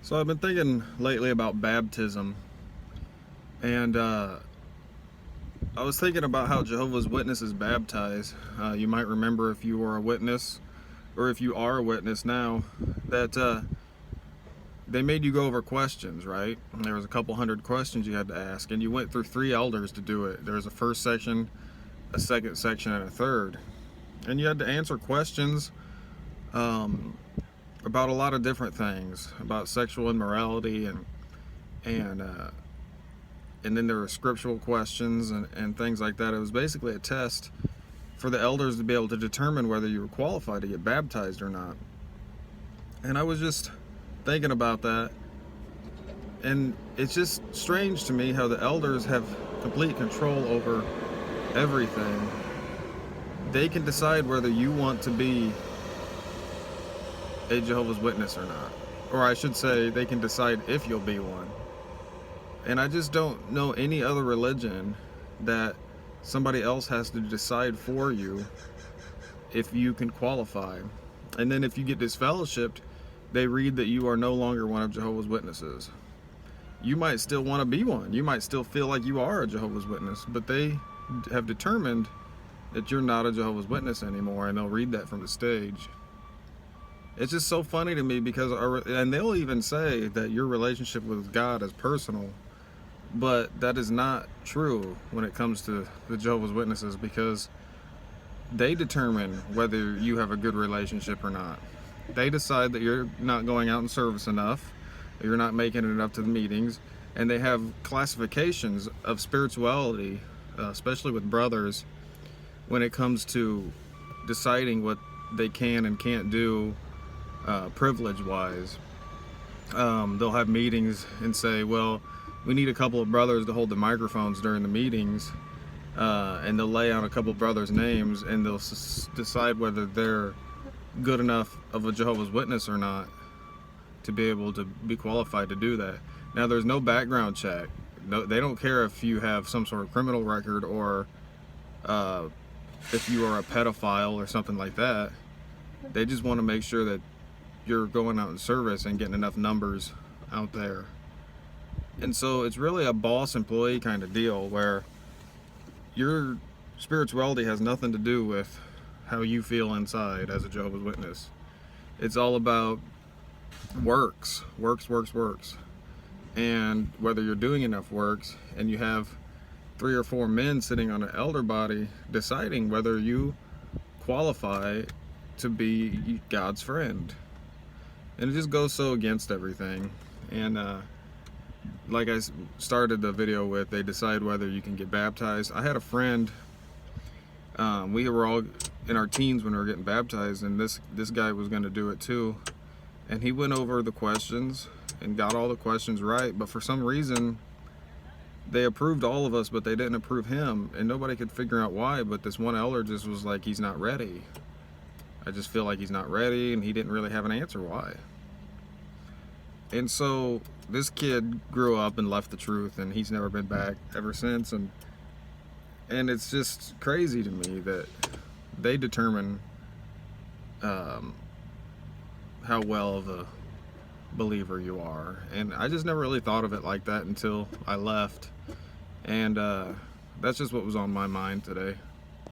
So I've been thinking lately about baptism, and I was thinking about how Jehovah's Witnesses baptize. You might remember, if you were a witness, or if you are a witness now, that they made you go over questions, right? And there was a couple hundred questions you had to ask, and you went through 3 elders to do it. There was a first section, a second section, and a third. And you had to answer questions about a lot of different things, about sexual immorality and uh, and then there were scriptural questions and things like that. It was basically a test for the elders to be able to determine whether you were qualified to get baptized or not. And I was just thinking about that, and it's just strange to me how the elders have complete control over everything. They can decide whether you want to be a Jehovah's Witness or not. Or I should say, they can decide if you'll be one. And I just don't know any other religion that somebody else has to decide for you if you can qualify. And then if you get disfellowshipped, they read that you are no longer one of Jehovah's Witnesses. You might still want to be one. You might still feel like you are a Jehovah's Witness, but they have determined that you're not a Jehovah's Witness anymore, and they'll read that from the stage. It's just so funny to me because, and they'll even say that your relationship with God is personal, but that is not true when it comes to the Jehovah's Witnesses, because they determine whether you have a good relationship or not. They decide that you're not going out in service enough, you're not making it up to the meetings, and they have classifications of spirituality, especially with brothers, when it comes to deciding what they can and can't do privilege-wise. They'll have meetings and say, well, we need a couple of brothers to hold the microphones during the meetings, and they'll lay out a couple of brothers' names, and they'll decide whether they're good enough of a Jehovah's Witness or not to be able to be qualified to do that. Now, there's no background check. No, they don't care if you have some sort of criminal record or if you are a pedophile or something like that. They just want to make sure that you're going out in service and getting enough numbers out there. And so it's really a boss-employee kind of deal, where your spirituality has nothing to do with how you feel inside as a Jehovah's Witness. It's all about works. And whether you're doing enough works, and you have 3 or 4 men sitting on an elder body deciding whether you qualify to be God's friend. And it just goes so against everything. And like I started the video with, they decide whether you can get baptized. I had a friend, we were all in our teens when we were getting baptized, and this guy was going to do it too. And he went over the questions and got all the questions right, but for some reason they approved all of us, but they didn't approve him, and nobody could figure out why. But this one elder just was like, he's not ready. I just feel like he's not ready, and he didn't really have an answer why. And so this kid grew up and left the truth, and he's never been back ever since. And it's just crazy to me that they determine how well of a believer you are. And I just never really thought of it like that until I left. And that's just what was on my mind today.